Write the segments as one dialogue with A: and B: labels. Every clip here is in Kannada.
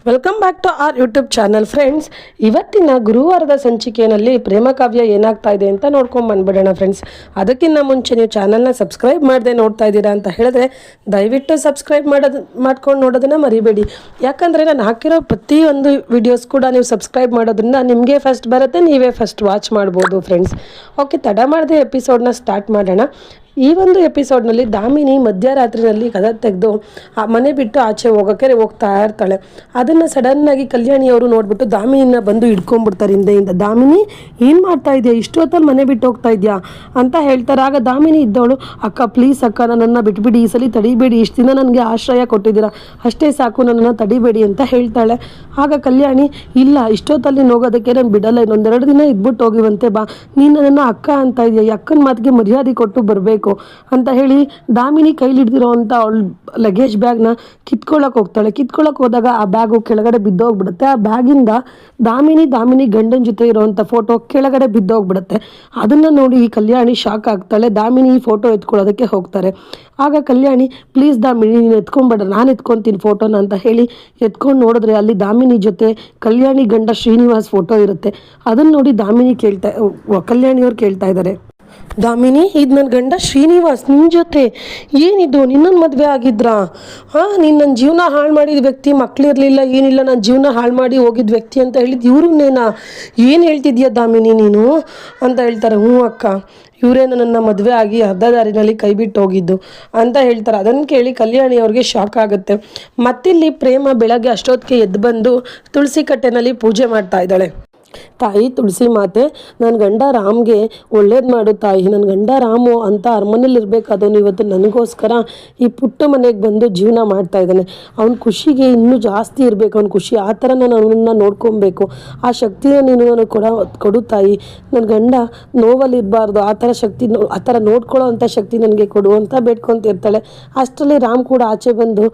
A: Welcome back to our YouTube channel friends. ಇವತ್ತಿನ ಗುರುವಾರದ ಸಂಚಿಕೆಯಲ್ಲಿ ಪ್ರೇಮ ಕಾವ್ಯ ಏನಾಗ್ತಾ ಇದೆ ಅಂತ ನೋಡ್ಕೊಂಡು ಬಂದ್ಬಿಡೋಣ ಫ್ರೆಂಡ್ಸ್. ಅದಕ್ಕಿಂತ ಮುಂಚೆ ನೀವು ಚಾನಲ್ನ ಸಬ್ಸ್ಕ್ರೈಬ್ ಮಾಡದೆ ನೋಡ್ತಾ ಇದ್ದೀರಾ ಅಂತ ಹೇಳಿದ್ರೆ ದಯವಿಟ್ಟು ಸಬ್ಸ್ಕ್ರೈಬ್ ಮಾಡ್ಕೊಂಡು ನೋಡೋದನ್ನು ಮರಿಬೇಡಿ. ಯಾಕಂದರೆ ನಾನು ಹಾಕಿರೋ ಪ್ರತಿಯೊಂದು ವಿಡಿಯೋಸ್ ಕೂಡ ನೀವು ಸಬ್ಸ್ಕ್ರೈಬ್ ಮಾಡೋದ್ರಿಂದ ನಿಮಗೆ ಫಸ್ಟ್ ಬರುತ್ತೆ, ನೀವೇ ಫಸ್ಟ್ ವಾಚ್ ಮಾಡ್ಬೋದು ಫ್ರೆಂಡ್ಸ್. ಓಕೆ, ತಡ ಮಾಡದೆ ಎಪಿಸೋಡ್ನ ಸ್ಟಾರ್ಟ್ ಮಾಡೋಣ. ಈ ಒಂದು ಎಪಿಸೋಡ್ನಲ್ಲಿ ದಾಮಿನಿ ಮಧ್ಯರಾತ್ರಿನಲ್ಲಿ ಕದ ತೆಗೆದು ಆ ಮನೆ ಬಿಟ್ಟು ಆಚೆ ಹೋಗ್ತಾ ಇರ್ತಾಳೆ. ಅದನ್ನು ಸಡನ್ನಾಗಿ ಕಲ್ಯಾಣಿಯವರು ನೋಡಿಬಿಟ್ಟು ದಾಮಿನಿನ ಬಂದು ಹಿಡ್ಕೊಂಡ್ಬಿಡ್ತಾರೆ ಹಿಂದೆಯಿಂದ. ದಾಮಿನಿ, ಏನು ಮಾಡ್ತಾ ಇದೆಯಾ, ಇಷ್ಟೊತ್ತಲ್ಲಿ ಮನೆ ಬಿಟ್ಟು ಹೋಗ್ತಾ ಇದೆಯಾ ಅಂತ ಹೇಳ್ತಾರೆ. ಆಗ ದಾಮಿನಿ ಇದ್ದವಳು, ಅಕ್ಕ ಪ್ಲೀಸ್ ಅಕ್ಕ, ನನ್ನನ್ನು ಬಿಟ್ಬಿಡಿ, ಈ ಸಲ ತಡಿಬೇಡಿ, ಇಷ್ಟು ದಿನ ನನಗೆ ಆಶ್ರಯ ಕೊಟ್ಟಿದ್ದೀರಾ, ಅಷ್ಟೇ ಸಾಕು, ನನ್ನನ್ನು ತಡಿಬೇಡಿ ಅಂತ ಹೇಳ್ತಾಳೆ. ಆಗ ಕಲ್ಯಾಣಿ, ಇಲ್ಲ, ಇಷ್ಟೊತ್ತಲ್ಲಿ ಹೋಗೋದಕ್ಕೆ ನಾನು ಬಿಡಲ್ಲ, ಇನ್ನೊಂದೆರಡು ದಿನ ಇದ್ಬಿಟ್ಟು ಹೋಗಿವಂತೆ, ಬಾ, ನೀನು ನನ್ನನ್ನು ಅಕ್ಕ ಅಂತ ಇದೆಯಾ, ಅಕ್ಕನ ಮಾತಿಗೆ ಮರ್ಯಾದೆ ಕೊಟ್ಟು ಬರಬೇಕು ಅಂತ ಹೇಳಿ ದಾಮಿನಿ ಕೈಲಿ ಹಿಡ್ದಿರೋ ಅಂತ ಅವಳು ಲಗೇಜ್ ಬ್ಯಾಗ್ನ ಕಿತ್ಕೊಳ್ಳೋಕೆ ಹೋಗ್ತಾಳೆ. ಕಿತ್ಕೊಳ್ಳೋಕೆ ಹೋದಾಗ ಆ ಬ್ಯಾಗು ಕೆಳಗಡೆ ಬಿದ್ದೋಗ್ಬಿಡುತ್ತೆ. ಆ ಬ್ಯಾಗಿಂದ ದಾಮಿನಿ ಗಂಡನ ಜೊತೆ ಇರೋವಂಥ ಫೋಟೋ ಕೆಳಗಡೆ ಬಿದ್ದೋಗ್ಬಿಡುತ್ತೆ. ಅದನ್ನು ನೋಡಿ ಈ ಕಲ್ಯಾಣಿ ಶಾಕ್ ಆಗ್ತಾಳೆ. ದಾಮಿನಿ ಈ ಫೋಟೋ ಎತ್ಕೊಳ್ಳೋದಕ್ಕೆ ಹೋಗ್ತಾರೆ. ಆಗ ಕಲ್ಯಾಣಿ, ಪ್ಲೀಸ್ ದಾಮಿನಿ, ನೀನು ಎತ್ಕೊಂಬೇಡ, ನಾನು ಎತ್ಕೊತೀನಿ ಫೋಟೋನ ಅಂತ ಹೇಳಿ ಎತ್ಕೊಂಡು ನೋಡಿದ್ರೆ ಅಲ್ಲಿ ದಾಮಿನಿ ಜೊತೆ ಕಲ್ಯಾಣಿ ಗಂಡ ಶ್ರೀನಿವಾಸ್ ಫೋಟೋ ಇರುತ್ತೆ. ಅದನ್ನು ನೋಡಿ ಕಲ್ಯಾಣಿಯವ್ರು ಕೇಳ್ತಾ ಇದ್ದಾರೆ, ದಾಮಿನಿ, ಇದು ನನ್ನ ಗಂಡ ಶ್ರೀನಿವಾಸ್, ನಿನ್ನ ಜೊತೆ ಏನಿದು, ನಿನ್ನನ್ನು ಮದುವೆ ಆಗಿದ್ರಾ? ನೀನು ನನ್ನ ಜೀವನ ಹಾಳು ಮಾಡಿದ ವ್ಯಕ್ತಿ, ಮಕ್ಕಳಿರಲಿಲ್ಲ ಏನಿಲ್ಲ, ನನ್ನ ಜೀವನ ಹಾಳು ಮಾಡಿ ಹೋಗಿದ್ದ ವ್ಯಕ್ತಿ ಅಂತ ಹೇಳಿದ್ದು ಇವ್ರನ್ನೇನಾ? ಏನು ಹೇಳ್ತಿದ್ಯಾ ದಾಮಿನಿ ನೀನು ಅಂತ ಹೇಳ್ತಾರೆ. ಹ್ಞೂ ಅಕ್ಕ, ಇವರೇ ನನ್ನ ಮದುವೆ ಆಗಿ ಅರ್ಧ ದಾರಿನಲ್ಲಿ ಕೈ ಬಿಟ್ಟು ಹೋಗಿದ್ದು ಅಂತ ಹೇಳ್ತಾರೆ. ಅದನ್ನು ಕೇಳಿ ಕಲ್ಯಾಣಿ ಅವ್ರಿಗೆ ಶಾಕ್ ಆಗುತ್ತೆ. ಮತ್ತಿಲ್ಲಿ ಪ್ರೇಮ ಬೆಳಗ್ಗೆ ಅಷ್ಟೊತ್ತಿಗೆ ಎದ್ದು ಬಂದು ತುಳಸಿ ಕಟ್ಟೆನಲ್ಲಿ ಪೂಜೆ ಮಾಡ್ತಾ ಇದ್ದಾಳೆ. ತಾಯಿ ತುಳಸಿ ಮಾತೆ, ನನ್ನ ಗಂಡ ರಾಮ್ಗೆ ಒಳ್ಳೇದು ಮಾಡು ತಾಯಿ, ನನ್ನ ಗಂಡ ರಾಮು ಅಂತ ಅರಮನೇಲಿ ಇರಬೇಕಾದವನು ಇವತ್ತು ನನಗೋಸ್ಕರ ಈ ಪುಟ್ಟ ಮನೆಗೆ ಬಂದು ಜೀವನ ಮಾಡ್ತಾ ಇದ್ದಾನೆ. ಅವ್ನ ಖುಷಿಗೆ ಇನ್ನೂ ಜಾಸ್ತಿ ಇರಬೇಕು, ಅವ್ನ ಖುಷಿ ಆ ಥರ ನಾನು ಅವನನ್ನು ನೋಡ್ಕೊಬೇಕು, ಆ ಶಕ್ತಿನ ನೀನು ನನಗೆ ಕೊಡು ತಾಯಿ, ನನ್ನ ಗಂಡ ನೋವಲ್ಲಿ ಇರಬಾರ್ದು, ಆ ಥರ ನೋಡ್ಕೊಳ್ಳೋ ಅಂಥ ಶಕ್ತಿ ನನಗೆ ಕೊಡು ಅಂತ ಬೇಡ್ಕೊತಿರ್ತಾಳೆ. ಅಷ್ಟರಲ್ಲಿ ರಾಮ್ ಕೂಡ ಆಚೆ ಬಂದು,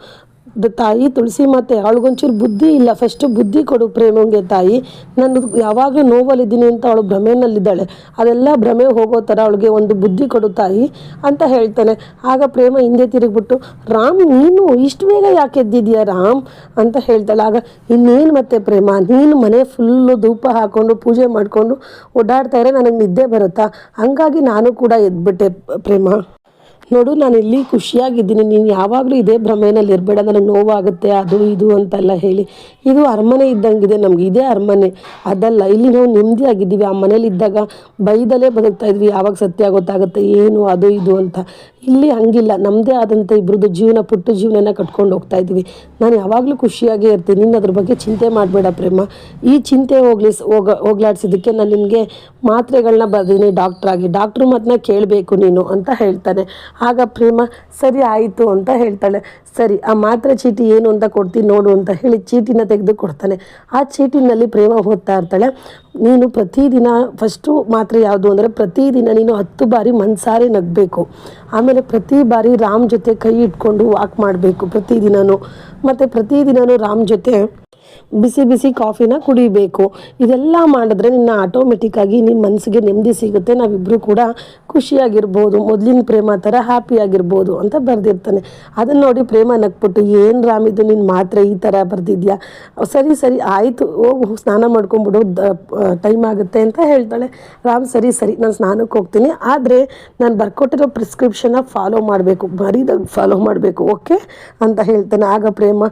A: ತಾಯಿ ತುಳಸಿ ಮಾತೆ, ಅವಳಿಗೊಂಚೂರು ಬುದ್ಧಿ ಇಲ್ಲ, ಫಸ್ಟು ಬುದ್ಧಿ ಕೊಡು ಪ್ರೇಮಂಗೆ ತಾಯಿ, ನಾನು ಯಾವಾಗಲೂ ನೋವಲ್ಲಿದ್ದೀನಿ ಅಂತ ಅವಳು ಭ್ರಮೆನಲ್ಲಿದ್ದಾಳೆ, ಅದೆಲ್ಲ ಭ್ರಮೆ ಹೋಗೋ ಥರ ಅವಳಿಗೆ ಒಂದು ಬುದ್ಧಿ ಕೊಡು ತಾಯಿ ಅಂತ ಹೇಳ್ತಾನೆ. ಆಗ ಪ್ರೇಮ ಹಿಂದೆ ತಿರುಗಿಬಿಟ್ಟು, ರಾಮ್ ನೀನು ಇಷ್ಟು ಬೇಗ ಯಾಕೆ ಎದ್ದಿದ್ಯಾ ರಾಮ್ ಅಂತ ಹೇಳ್ತಾಳೆ. ಆಗ ಇನ್ನೇನು ಮತ್ತೆ ಪ್ರೇಮ, ನೀನು ಮನೆ ಫುಲ್ಲು ಧೂಪ ಹಾಕ್ಕೊಂಡು ಪೂಜೆ ಮಾಡಿಕೊಂಡು ಓಡಾಡ್ತಾ ಇದ್ರೆ ನನಗೆ ನಿದ್ದೆ ಬರುತ್ತಾ, ಹಂಗಾಗಿ ನಾನು ಕೂಡ ಎದ್ಬಿಟ್ಟೆ ಪ್ರೇಮ. ನೋಡು, ನಾನು ಇಲ್ಲಿ ಖುಷಿಯಾಗಿದ್ದೀನಿ, ನೀನು ಯಾವಾಗಲೂ ಇದೇ ಭ್ರಮೆಯಲ್ಲಿ ಇರಬೇಡ, ನನಗೆ ನೋವಾಗುತ್ತೆ ಅದು ಇದು ಅಂತೆಲ್ಲ ಹೇಳಿ. ಇದು ಅರಮನೆ ಇದ್ದಂಗಿದೆ, ನಮ್ಗೆ ಇದೇ ಅರಮನೆ ಅದಲ್ಲ, ಇಲ್ಲಿ ನಾವು ನೆಮ್ಮದಿಯಾಗಿದ್ದೀವಿ. ಆ ಮನೇಲಿ ಇದ್ದಾಗ ಬೈದಲೇ ಬದುಕ್ತಾ ಇದ್ವಿ, ಯಾವಾಗ ಸತ್ಯ ಗೊತ್ತಾಗುತ್ತೆ ಏನು ಅದು ಇದು ಅಂತ. ಇಲ್ಲಿ ಹಂಗಿಲ್ಲ, ನಮ್ಮದೇ ಆದಂಥ ಇಬ್ಬರದ್ದು ಜೀವನ, ಪುಟ್ಟ ಜೀವನನ ಕಟ್ಕೊಂಡು ಹೋಗ್ತಾ ಇದ್ದೀವಿ. ನಾನು ಯಾವಾಗಲೂ ಖುಷಿಯಾಗೇ ಇರ್ತೀನಿ, ನೀನು ಅದ್ರ ಬಗ್ಗೆ ಚಿಂತೆ ಮಾಡಬೇಡ ಪ್ರೇಮ. ಈ ಚಿಂತೆ ಹೋಗ್ಲಾಡ್ಸಿದ್ದಕ್ಕೆ ನಾನು ನಿನಗೆ ಮಾತ್ರೆಗಳನ್ನ ಬರ್ತೀನಿ ಡಾಕ್ಟ್ರು ಮಾತನ್ನ ಕೇಳಬೇಕು ನೀನು ಅಂತ ಹೇಳ್ತಾನೆ. ಆಗ ಪ್ರೇಮ ಸರಿ ಆಯಿತು ಅಂತ ಹೇಳ್ತಾಳೆ. ಸರಿ, ಆ ಮಾತ್ರೆ ಚೀಟಿ ಏನು ಅಂತ ಕೊಡ್ತೀನಿ ನೋಡು ಅಂತ ಹೇಳಿ ಚೀಟಿನ ತೆಗೆದು ಕೊಡ್ತಾನೆ. ಆ ಚೀಟಿನಲ್ಲಿ ಪ್ರೇಮ ಓದ್ತಾ ಇರ್ತಾಳೆ. ನೀನು ಪ್ರತಿದಿನ ಫಸ್ಟು ಮಾತ್ರೆ ಯಾವುದು ಅಂದರೆ, ಪ್ರತಿದಿನ ನೀನು 10 ಬಾರಿ ಮನಸಾರೆ ನಗಬೇಕು. ಆಮೇಲೆ ಪ್ರತಿ ಬಾರಿ ರಾಮ್ ಜೊತೆ ಕೈ ಇಟ್ಕೊಂಡು ವಾಕ್ ಮಾಡಬೇಕು ಪ್ರತಿದಿನವೂ. ಮತ್ತು ಪ್ರತಿದಿನವೂ ರಾಮ್ ಜೊತೆ ಬಿಸಿ ಬಿಸಿ ಕಾಫಿನ ಕುಡಿಬೇಕು. ಇದೆಲ್ಲ ಮಾಡಿದ್ರೆ ನಿನ್ನ ಆಟೋಮೆಟಿಕ್ಕಾಗಿ ನಿಮ್ಮ ಮನಸ್ಸಿಗೆ ನೆಮ್ಮದಿ ಸಿಗುತ್ತೆ, ನಾವಿಬ್ಬರು ಕೂಡ ಖುಷಿಯಾಗಿರ್ಬೋದು, ಮೊದಲಿನ ಪ್ರೇಮ ಥರ ಹ್ಯಾಪಿಯಾಗಿರ್ಬೋದು ಅಂತ ಬರೆದಿರ್ತಾನೆ. ಅದನ್ನು ನೋಡಿ ಪ್ರೇಮ ನಕ್ಬಿಟ್ಟು, ಏನು ರಾಮ್ ಇದು ನಿನ್ನ ಮಾತ್ರೆ ಈ ಥರ ಬರೆದಿದ್ಯಾ, ಸರಿ ಆಯಿತು ಹೋಗು ಸ್ನಾನ ಮಾಡ್ಕೊಂಬಿಡು, ಟೈಮ್ ಆಗುತ್ತೆ ಅಂತ ಹೇಳ್ತಾಳೆ. ರಾಮ್ ಸರಿ ನಾನು ಸ್ನಾನಕ್ಕೆ ಹೋಗ್ತೀನಿ, ಆದರೆ ನಾನು ಬರ್ಕೊಟ್ಟಿರೋ ಪ್ರಿಸ್ಕ್ರಿಪ್ಷನ್ನ ಫಾಲೋ ಮಾಡಬೇಕು, ಮರಿದಾಗ ಫಾಲೋ ಮಾಡಬೇಕು, ಓಕೆ ಅಂತ ಹೇಳ್ತಾನೆ. ಆಗ ಪ್ರೇಮ,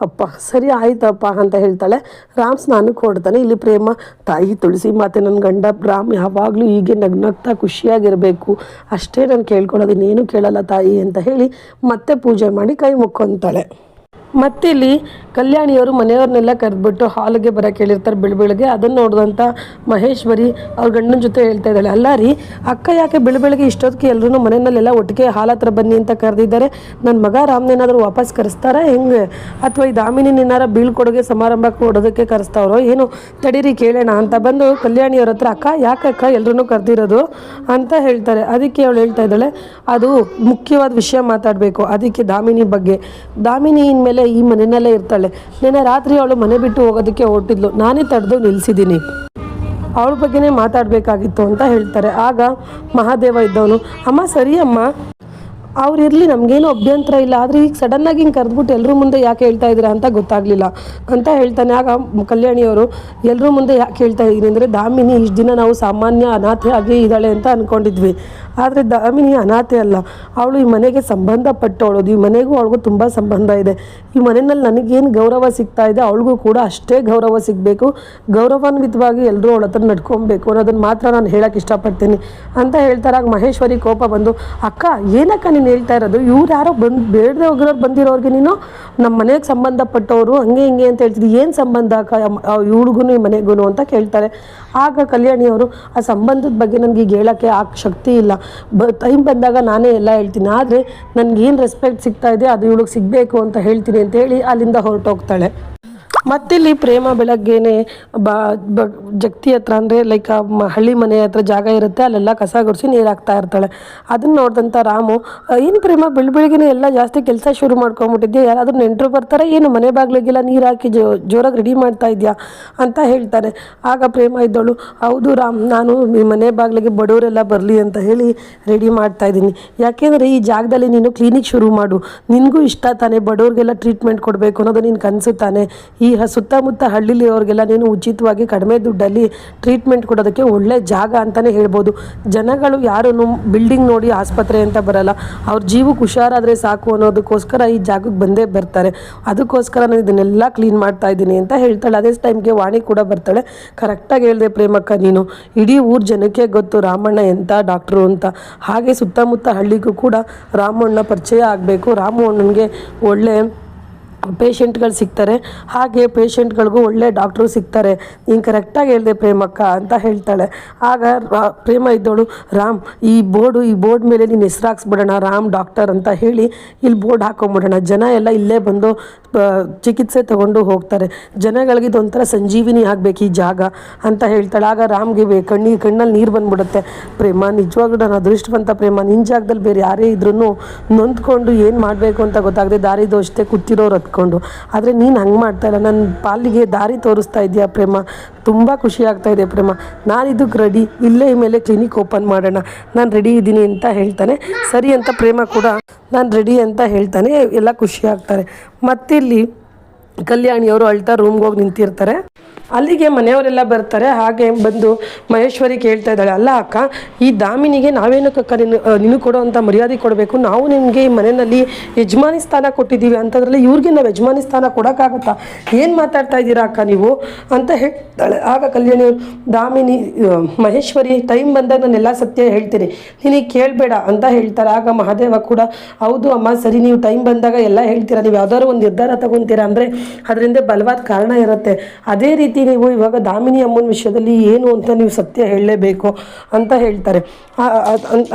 A: ಅಪ್ಪ ಸರಿ ಆಯ್ತಪ್ಪ ಅಂತ ಹೇಳ್ತಾಳೆ. ರಾಮ್ ಸ್ನಾನಕ್ಕೆ ಹೊಡ್ತಾನೆ. ಇಲ್ಲಿ ಪ್ರೇಮ, ತಾಯಿ ತುಳಸಿ ಮಾತೆ, ನನ್ನ ಗಂಡ ರಾಮ್ ಯಾವಾಗಲೂ ಹೀಗೆ ನಗ್ನಗ್ತಾ ಖುಷಿಯಾಗಿರಬೇಕು, ಅಷ್ಟೇ ನಾನು ಕೇಳ್ಕೊಳ್ಳೋದು, ಇನ್ನೇನು ಕೇಳಲ್ಲ ತಾಯಿ ಅಂತ ಹೇಳಿ ಮತ್ತೆ ಪೂಜೆ ಮಾಡಿ ಕೈ ಮುಕ್ಕೊಂತಾಳೆ. ಮತ್ತೆ ಇಲ್ಲಿ ಕಲ್ಯಾಣಿಯವರು ಮನೆಯವ್ರನ್ನೆಲ್ಲ ಕರೆದ್ಬಿಟ್ಟು ಹಾಲಿಗೆ ಬರೋಕ್ಕೆ ಹೇಳಿರ್ತಾರೆ ಬೆಳಗ್ಗೆ. ಅದನ್ನು ನೋಡಿದಂಥ ಮಹೇಶ್ವರಿ ಅವ್ರ ಗಂಡನ ಜೊತೆ ಹೇಳ್ತಾ ಇದ್ದಾಳೆ, ಅಲ್ಲ ರೀ ಅಕ್ಕ, ಯಾಕೆ ಬೆಳಗ್ಗೆ ಇಷ್ಟೊತ್ತಿಗೆ ಎಲ್ಲರೂ ಮನೆಯಲ್ಲೆಲ್ಲ ಒಟ್ಟಿಗೆ ಹಾಲು ಹತ್ರ ಬನ್ನಿ ಅಂತ ಕರೆದಿದ್ದಾರೆ, ನನ್ನ ಮಗ ರಾಮ್ನೇನಾದರೂ ವಾಪಸ್ ಕರೆಸ್ತಾರ ಹೆಂಗೆ, ಅಥವಾ ಈ ದಾಮಿನಿನೇನಾರ ಬೀಳ್ಕೊಡುಗೆ ಸಮಾರಂಭ ಕೊಡೋದಕ್ಕೆ ಕರೆಸ್ತಾವ್ರೋ ಏನು, ತಡೀರಿ ಕೇಳೋಣ ಅಂತ ಬಂದು ಕಲ್ಯಾಣಿಯವ್ರ ಹತ್ರ, ಅಕ್ಕ ಯಾಕಕ್ಕ ಎಲ್ಲರೂ ಕರೆದಿರೋದು ಅಂತ ಹೇಳ್ತಾರೆ. ಅದಕ್ಕೆ ಅವಳು ಹೇಳ್ತಾ ಇದ್ದಾಳೆ, ಅದು ಮುಖ್ಯವಾದ ವಿಷಯ ಮಾತಾಡಬೇಕು, ಅದಕ್ಕೆ ದಾಮಿನಿ ಬಗ್ಗೆ. ದಾಮಿನಿ ಇನ್ಮೇಲೆ ಈ ಮನೆಯಲ್ಲೇ ಇರ್ತಾಳೆ. ನೆನ್ನೆ ರಾತ್ರಿ ಅವಳು ಮನೆ ಬಿಟ್ಟು ಹೋಗೋದಕ್ಕೆ ಹೊರಟಿದ್ಲು, ನಾನೇ ತಡೆದು ನಿಲ್ಲಿಸಿದ್ದೀನಿ, ಅವಳ ಬಗ್ಗೆನೇ ಮಾತಾಡಬೇಕಾಗಿತ್ತು ಅಂತ ಹೇಳ್ತಾರೆ. ಆಗ ಮಹಾದೇವ ಇದ್ದವನು, ಅಮ್ಮ ಸರಿ ಅಮ್ಮ, ಅವ್ರು ಇರಲಿ, ನಮಗೇನು ಅಭ್ಯಂತರ ಇಲ್ಲ, ಆದರೆ ಈಗ ಸಡನ್ನಾಗಿ ಹಿಂಗೆ ಕರೆದ್ಬಿಟ್ಟು ಎಲ್ಲರೂ ಮುಂದೆ ಯಾಕೆ ಹೇಳ್ತಾ ಇದ್ದೀರಾ ಅಂತ ಗೊತ್ತಾಗಲಿಲ್ಲ ಅಂತ ಹೇಳ್ತಾನೆ. ಆಗ ಕಲ್ಯಾಣಿಯವರು ಎಲ್ಲರೂ ಮುಂದೆ ಯಾಕೆ ಹೇಳ್ತಾ ಇದ್ದೀನಿ ಅಂದರೆ, ದಾಮಿನಿ ಇಷ್ಟು ದಿನ ನಾವು ಸಾಮಾನ್ಯ ಅನಾಥೆ ಆಗಿ ಇದ್ದಾಳೆ ಅಂತ ಅಂದ್ಕೊಂಡಿದ್ವಿ, ಆದರೆ ದಾಮಿನಿ ಅನಾಥೆ ಅಲ್ಲ, ಅವಳು ಈ ಮನೆಗೆ ಸಂಬಂಧಪಟ್ಟವಳು. ಈ ಮನೆಗೂ ಅವಳಿಗೂ ತುಂಬ ಸಂಬಂಧ ಇದೆ. ಈ ಮನೆಯಲ್ಲಿ ನನಗೇನು ಗೌರವ ಸಿಗ್ತಾ ಇದೆ ಅವಳಿಗೂ ಕೂಡ ಅಷ್ಟೇ ಗೌರವ ಸಿಗಬೇಕು, ಗೌರವಾನ್ವಿತವಾಗಿ ಎಲ್ಲರೂ ಅವಳ ಹತ್ರ ನಡ್ಕೊಬೇಕು ಅನ್ನೋದನ್ನು ಮಾತ್ರ ನಾನು ಹೇಳೋಕ್ಕೆ ಇಷ್ಟಪಡ್ತೀನಿ ಅಂತ ಹೇಳ್ತಾರೆ. ಆಗ ಮಹೇಶ್ವರಿ ಕೋಪ ಬಂದು, ಅಕ್ಕ ಏನಕ್ಕ ನೀನು ಹೇಳ್ತಾ ಇರೋದು, ಇವ್ರು ಯಾರೋ ಬೇಡದೆ ಹೋಗಿರೋರು ಬಂದಿರೋರಿಗೆ ನೀನು ನಮ್ಮ ಮನೆಗೆ ಸಂಬಂಧಪಟ್ಟವರು ಹಂಗೆ ಹಿಂಗೆ ಅಂತ ಹೇಳ್ತಿದ್ವಿ, ಏನು ಸಂಬಂಧ ಅಕ್ಕ ಇವ್ಳಿಗೂ ಈ ಮನೆಗೂ ಅಂತ ಕೇಳ್ತಾರೆ. ಆಗ ಕಲ್ಯಾಣಿಯವರು, ಆ ಸಂಬಂಧದ ಬಗ್ಗೆ ನನಗೆ ಈಗ ಹೇಳೋಕ್ಕೆ ಶಕ್ತಿ ಇಲ್ಲ, ಟೈಮ್ ಬಂದಾಗ ನಾನೇ ಎಲ್ಲ ಹೇಳ್ತೀನಿ, ಆದರೆ ನನಗೇನು ರೆಸ್ಪೆಕ್ಟ್ ಸಿಗ್ತಾ ಇದೆ ಅದು ಇವಳಿಗೆ ಸಿಗಬೇಕು ಅಂತ ಹೇಳ್ತೀನಿ ಅಂತ ಹೇಳಿ ಅಲ್ಲಿಂದ ಹೊರಟೋಗ್ತಾಳೆ. ಮತ್ತಿಲ್ಲಿ ಪ್ರೇಮ ಬೆಳಗ್ಗೆನೆ ಜಗತಿ ಹತ್ರ ಅಂದರೆ ಲೈಕ್ ಹಳ್ಳಿ ಮನೆ ಹತ್ರ ಜಾಗ ಇರುತ್ತೆ, ಅಲ್ಲೆಲ್ಲ ಕಸ ಗುಡಿಸಿ ನೀರು ಹಾಕ್ತಾ ಇರ್ತಾಳೆ. ಅದನ್ನು ನೋಡಿದಂಥ ರಾಮು, ಏನು ಪ್ರೇಮ ಬೆಳಗ್ಗೆನೇ ಎಲ್ಲ ಜಾಸ್ತಿ ಕೆಲಸ ಶುರು ಮಾಡ್ಕೊಂಬಿಟ್ಟಿದ್ಯಾ, ಯಾರಾದರೂ ನೆಂಟರು ಬರ್ತಾರೆ ಏನು, ಮನೆ ಬಾಗಿಲಿಗೆಲ್ಲ ನೀರು ಹಾಕಿ ಜೋರಾಗಿ ರೆಡಿ ಮಾಡ್ತಾ ಇದೆಯಾ ಅಂತ ಹೇಳ್ತಾರೆ. ಆಗ ಪ್ರೇಮ ಇದ್ದವಳು, ಹೌದು ರಾಮ್, ನಾನು ಈ ಮನೆ ಬಾಗಿಲಿಗೆ ಬಡವರೆಲ್ಲ ಬರಲಿ ಅಂತ ಹೇಳಿ ರೆಡಿ ಮಾಡ್ತಾ ಇದ್ದೀನಿ, ಯಾಕೆಂದರೆ ಈ ಜಾಗದಲ್ಲಿ ನೀನು ಕ್ಲಿನಿಕ್ ಶುರು ಮಾಡು, ನಿನಗೂ ಇಷ್ಟ ತಾನೇ ಬಡವ್ರಿಗೆಲ್ಲ ಟ್ರೀಟ್ಮೆಂಟ್ ಕೊಡಬೇಕು ಅನ್ನೋದು ನೀನು ಕನಸು ತಾನೆ, ಈ ಸುತ್ತಮುತ್ತ ಹಳ್ಳಿಲಿರೋರಿಗೆಲ್ಲ ನೀನು ಉಚಿತವಾಗಿ ಕಡಿಮೆ ದುಡ್ಡಲ್ಲಿ ಟ್ರೀಟ್ಮೆಂಟ್ ಕೊಡೋದಕ್ಕೆ ಒಳ್ಳೆ ಜಾಗ ಅಂತಲೇ ಹೇಳ್ಬೋದು. ಜನಗಳು ಯಾರೂ ಬಿಲ್ಡಿಂಗ್ ನೋಡಿ ಆಸ್ಪತ್ರೆ ಅಂತ ಬರಲ್ಲ, ಅವ್ರ ಜೀವಕ್ಕೆ ಹುಷಾರಾದರೆ ಸಾಕು ಅನ್ನೋದಕ್ಕೋಸ್ಕರ ಈ ಜಾಗಕ್ಕೆ ಬಂದೇ ಬರ್ತಾರೆ, ಅದಕ್ಕೋಸ್ಕರ ನಾನು ಇದನ್ನೆಲ್ಲ ಕ್ಲೀನ್ ಮಾಡ್ತಾ ಇದ್ದೀನಿ ಅಂತ ಹೇಳ್ತಾಳೆ. ಅದೇ ಟೈಮ್ಗೆ ವಾಣಿ ಕೂಡ ಬರ್ತಾಳೆ. ಕರೆಕ್ಟಾಗಿ ಹೇಳಿದೆ ಪ್ರೇಮಕ್ಕ, ನೀನು ಇಡೀ ಊರ ಜನಕ್ಕೆ ಗೊತ್ತು ರಾಮಣ್ಣ ಎಂಥ ಡಾಕ್ಟ್ರು ಅಂತ, ಹಾಗೆ ಸುತ್ತಮುತ್ತ ಹಳ್ಳಿಗೂ ಕೂಡ ರಾಮಣ್ಣ ಪರಿಚಯ ಆಗಬೇಕು, ರಾಮಣ್ಣನಿಗೆ ಒಳ್ಳೆ ಪೇಷಂಟ್ಗಳು ಸಿಗ್ತಾರೆ, ಹಾಗೆ ಪೇಷಂಟ್ಗಳಿಗೂ ಒಳ್ಳೆ ಡಾಕ್ಟ್ರು ಸಿಗ್ತಾರೆ, ನೀನು ಕರೆಕ್ಟಾಗಿ ಹೇಳಿದೆ ಪ್ರೇಮಕ್ಕ ಅಂತ ಹೇಳ್ತಾಳೆ. ಆಗ ಪ್ರೇಮ ಇದ್ದವಳು, ರಾಮ್ ಈ ಬೋರ್ಡ್ ಮೇಲೆ ನೀನು ಹೆಸ್ರು ಹಾಕ್ಸ್ಬಿಡೋಣ ರಾಮ್ ಡಾಕ್ಟರ್ ಅಂತ ಹೇಳಿ ಇಲ್ಲಿ ಬೋರ್ಡ್ ಹಾಕೊಂಬಿಡೋಣ, ಜನ ಎಲ್ಲ ಇಲ್ಲೇ ಬಂದು ಚಿಕಿತ್ಸೆ ತಗೊಂಡು ಹೋಗ್ತಾರೆ, ಜನಗಳಿಗೆ ಇದೊಂಥರ ಸಂಜೀವಿನಿ ಆಗಬೇಕು ಈ ಜಾಗ ಅಂತ ಹೇಳ್ತಾಳೆ. ಆಗ ರಾಮ್ಗೆ ಕಣ್ಣಲ್ಲಿ ನೀರು ಬಂದ್ಬಿಡುತ್ತೆ. ಪ್ರೇಮ ನಿಜವಾಗ್ಲೂ ನಾನು ಅದೃಷ್ಟವಂತ ಪ್ರೇಮ, ನಿನ್ನ ಜಾಗದಲ್ಲಿ ಬೇರೆ ಯಾರೇ ಇದ್ರೂ ನೊಂದ್ಕೊಂಡು ಏನು ಮಾಡಬೇಕು ಅಂತ ಗೊತ್ತಾಗದೆ ದಾರಿ ದೋಷತೆ ಕೂತಿರೋರು ಹತ್ಕೊಂಡು, ಆದರೆ ನೀನು ಹಂಗೆ ಮಾಡ್ತಾ ಇಲ್ಲ, ನನ್ನ ಪಾಲಿಗೆ ದಾರಿ ತೋರಿಸ್ತಾ ಇದೆಯಾ ಪ್ರೇಮ, ತುಂಬ ಖುಷಿ ಆಗ್ತಾ ಇದೆ ಪ್ರೇಮ, ನಾನು ಇದಕ್ಕೆ ರೆಡಿ, ಇಲ್ಲೇ ಮೇಲೆ ಕ್ಲಿನಿಕ್ ಓಪನ್ ಮಾಡೋಣ, ನಾನು ರೆಡಿ ಇದ್ದೀನಿ ಅಂತ ಹೇಳ್ತಾನೆ. ಸರಿ ಅಂತ ಪ್ರೇಮ ಕೂಡ ನಾನು ರೆಡಿ ಅಂತ ಹೇಳ್ತಾನೆ, ಎಲ್ಲ ಖುಷಿ ಆಗ್ತಾರೆ. ಮತ್ತಿಲ್ಲಿ ಕಲ್ಯಾಣಿಯವರು ಅಳ್ತಾ ರೂಮ್ಗೆ ಹೋಗಿ ನಿಂತಿರ್ತಾರೆ. ಅಲ್ಲಿಗೆ ಮನೆಯವರೆಲ್ಲ ಬರ್ತಾರೆ. ಹಾಗೆ ಬಂದು ಮಹೇಶ್ವರಿ ಕೇಳ್ತಾ ಇದ್ದಾಳೆ, ಅಲ್ಲ ಅಕ್ಕ, ಈ ದಾಮಿನಿಗೆ ನಾವೇನಕ್ಕ ನೀನು ಕೊಡೋವಂಥ ಮರ್ಯಾದೆ ಕೊಡಬೇಕು, ನಾವು ನಿಮಗೆ ಈ ಮನೆಯಲ್ಲಿ ಯಜಮಾನಿ ಸ್ಥಾನ ಕೊಟ್ಟಿದ್ದೀವಿ ಅಂಥದ್ರಲ್ಲಿ ಇವ್ರಿಗೆ ನಾವು ಯಜಮಾನಿ ಸ್ಥಾನ ಕೊಡೋಕ್ಕಾಗತ್ತಾ, ಏನು ಮಾತಾಡ್ತಾ ಇದ್ದೀರಾ ಅಕ್ಕ ನೀವು ಅಂತ ಹೇಳ್ತಾಳೆ. ಆಗ ಕಲ್ಯಾಣಿಯವರು, ದಾಮಿನಿ ಮಹೇಶ್ವರಿ ಟೈಮ್ ಬಂದಾಗ ನಾನೆಲ್ಲ ಸತ್ಯ ಹೇಳ್ತೀನಿ, ನೀನೀಗ ಕೇಳಬೇಡ ಅಂತ ಹೇಳ್ತಾರೆ. ಆಗ ಮಹಾದೇವ ಕೂಡ, ಹೌದು ಅಮ್ಮ ಸರಿ, ನೀವು ಟೈಮ್ ಬಂದಾಗ ಎಲ್ಲ ಹೇಳ್ತೀರಾ, ನೀವು ಯಾವ್ದಾದ್ರು ಒಂದು ನಿರ್ಧಾರ ತಗೊತೀರಾ ಅಂದರೆ ಅದರಿಂದ ಬಲವಾದ ಕಾರಣ ಇರುತ್ತೆ, ಅದೇ ರೀತಿ ನೀವು ಇವಾಗ ದಾಮಿನಿ ಅಮ್ಮನ ವಿಷಯದಲ್ಲಿ ಏನು ಅಂತ ನೀವು ಸತ್ಯ ಹೇಳಲೇಬೇಕು ಅಂತ ಹೇಳ್ತಾರೆ.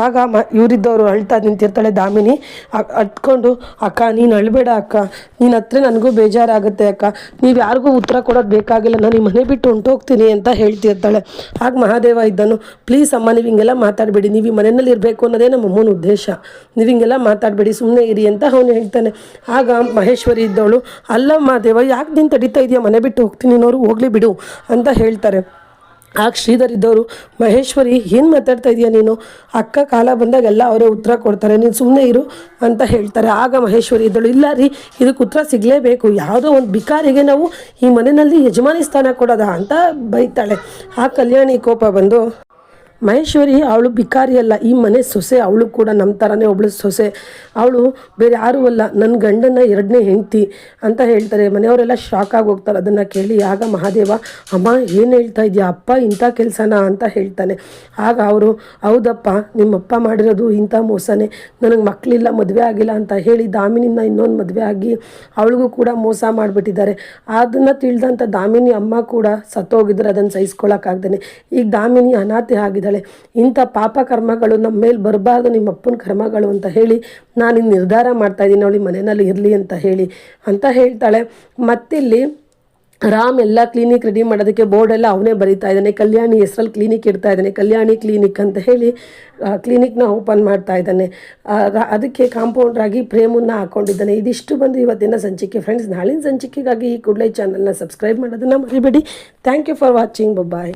A: ಆಗ ಇವರಿದ್ದವರು ಅಳ್ತಾ ನಿಂತಿರ್ತಾಳೆ. ದಾಮಿನಿ ಅಟ್ಕೊಂಡು, ಅಕ್ಕ ನೀನು ಅಳ್ಬೇಡ ಅಕ್ಕ, ನೀನು ಹತ್ರ ನನಗೂ ಬೇಜಾರಾಗುತ್ತೆ ಅಕ್ಕ, ನೀವು ಯಾರಿಗೂ ಉತ್ತರ ಕೊಡೋದು ಬೇಕಾಗಿಲ್ಲ, ನಾನು ಈ ಮನೆ ಬಿಟ್ಟು ಹೊಂಟೋಗ್ತೀನಿ ಅಂತ ಹೇಳ್ತಿರ್ತಾಳೆ. ಆಗ ಮಹಾದೇವ ಇದ್ದನು, ಪ್ಲೀಸ್ ಅಮ್ಮ ನೀವು ಹಿಂಗೆಲ್ಲ ಮಾತಾಡಬೇಡಿ, ನೀವು ಈ ಮನೆಯಲ್ಲಿ ಇರಬೇಕು ಅನ್ನೋದೇ ನಮ್ಮ ಅಮ್ಮನ ಉದ್ದೇಶ, ನೀವು ಹಿಂಗೆಲ್ಲ ಮಾತಾಡಬೇಡಿ, ಸುಮ್ಮನೆ ಇರಿ ಅಂತ ಅವನು ಹೇಳ್ತಾನೆ. ಆಗ ಮಹೇಶ್ವರಿ ಇದ್ದವಳು, ಅಲ್ಲ ಮಹಾದೇವ ಯಾಕೆ ನೀನು ತಡೀತಾ ಇದೆಯಾ, ಮನೆ ಬಿಟ್ಟು ಹೋಗ್ತೀನಿ ಅನ್ನೋರು ಹೋಗಲಿ ಬಿಡು ಅಂತ ಹೇಳ್ತಾರೆ. ಆಗ ಶ್ರೀಧರ್ ಇದ್ದವರು, ಮಹೇಶ್ವರಿ ಏನು ಮಾತಾಡ್ತಾ ಇದೆಯಾ ನೀನು, ಅಕ್ಕ ಕಾಲ ಬಂದಾಗ ಎಲ್ಲ ಅವರೇ ಉತ್ತರ ಕೊಡ್ತಾರೆ, ನೀನು ಸುಮ್ಮನೆ ಇರು ಅಂತ ಹೇಳ್ತಾರೆ. ಆಗ ಮಹೇಶ್ವರಿ ಇದ್ದಳು, ಇಲ್ಲ ರೀ ಇದಕ್ಕೆ ಉತ್ತರ ಸಿಗಲೇಬೇಕು, ಯಾವುದೋ ಒಂದು ಬಿಕಾರಿಗೆ ನಾವು ಈ ಮನೆಯಲ್ಲಿ ಯಜಮಾನಿ ಸ್ಥಾನ ಕೊಡೋದ ಅಂತ ಬೈತಾಳೆ. ಆ ಕಲ್ಯಾಣಿ ಕೋಪ ಬಂದು, ಮಹೇಶ್ವರಿ ಅವಳು ಬಿಕಾರಿ ಅಲ್ಲ, ಈ ಮನೆ ಸೊಸೆ, ಅವಳು ಕೂಡ ನಮ್ಮ ಥರನೇ ಒಬ್ಳು ಸೊಸೆ, ಅವಳು ಬೇರೆ ಯಾರೂ ಅಲ್ಲ, ನನ್ನ ಗಂಡನ ಎರಡನೇ ಹೆಂಡತಿ ಅಂತ ಹೇಳ್ತಾರೆ. ಮನೆಯವರೆಲ್ಲ ಶಾಕ್ ಆಗಿ ಹೋಗ್ತಾರೆ ಅದನ್ನು ಕೇಳಿ. ಆಗ ಮಹಾದೇವ, ಅಮ್ಮ ಏನು ಹೇಳ್ತಾ ಇದೆಯಾ, ಅಪ್ಪ ಇಂಥ ಕೆಲಸನ ಅಂತ ಹೇಳ್ತಾನೆ. ಆಗ ಅವರು, ಹೌದಪ್ಪ ನಿಮ್ಮಪ್ಪ ಮಾಡಿರೋದು ಇಂಥ ಮೋಸನೇ, ನನಗೆ ಮಕ್ಕಳಿಲ್ಲ ಮದುವೆ ಆಗಿಲ್ಲ ಅಂತ ಹೇಳಿ ದಾಮಿನಿನ ಇನ್ನೊಂದು ಮದುವೆ ಆಗಿ ಅವಳಿಗೂ ಕೂಡ ಮೋಸ ಮಾಡಿಬಿಟ್ಟಿದ್ದಾರೆ. ಅದನ್ನು ತಿಳಿದಂಥ ದಾಮಿನಿ ಅಮ್ಮ ಕೂಡ ಸತ್ತೋಗಿದ್ರೆ ಅದನ್ನು ಸಹಿಸ್ಕೊಳ್ಳೋಕ್ಕಾಗ್ದೇ ಈಗ ದಾಮಿನಿ ಅನಾಥೆ ಆಗಿದ್ದಾಳೆ. ಇಂಥ ಪಾಪ ಕರ್ಮಗಳು ನಮ್ಮ ಮೇಲೆ ಬರಬಾರ್ದು, ನಿಮ್ಮ ಅಪ್ಪನ ಕರ್ಮಗಳು ಅಂತ ಹೇಳಿ ನಾನು ಇನ್ನು ನಿರ್ಧಾರ ಮಾಡ್ತಾ ಇದ್ದೀನಿ ಅವಳಿ ಮನೆಯಲ್ಲಿ ಇರಲಿ ಅಂತ ಹೇಳ್ತಾಳೆ. ಮತ್ತಿಲ್ಲಿ ರಾಮ್ ಎಲ್ಲ ಕ್ಲಿನಿಕ್ ರೆಡಿ ಮಾಡೋದಕ್ಕೆ ಬೋರ್ಡೆಲ್ಲ ಅವನೇ ಬರೀತಾ ಇದ್ದಾನೆ, ಕಲ್ಯಾಣಿ ಹೆಸರಲ್ಲಿ ಕ್ಲಿನಿಕ್ ಇಡ್ತಾ ಇದ್ದಾನೆ, ಕಲ್ಯಾಣಿ ಕ್ಲಿನಿಕ್ ಅಂತ ಹೇಳಿ ಕ್ಲಿನಿಕ್ನ ಓಪನ್ ಮಾಡ್ತಾ ಇದ್ದಾನೆ. ಅದಕ್ಕೆ ಕಾಂಪೌಂಡ್ರಾಗಿ ಫ್ರೇಮನ್ನು ಹಾಕ್ಕೊಂಡಿದ್ದಾನೆ. ಇದಿಷ್ಟು ಬಂದು ಇವತ್ತಿನ ಸಂಚಿಕೆ ಫ್ರೆಂಡ್ಸ್. ನಾಳಿನ ಸಂಚಿಕೆಗಾಗಿ ಈ ಕೂಡಲೇ ಚಾನಲ್ನ ಸಬ್ಸ್ಕ್ರೈಬ್ ಮಾಡೋದನ್ನು ಮರಿಬೇಡಿ. Thank you for watching. Bye.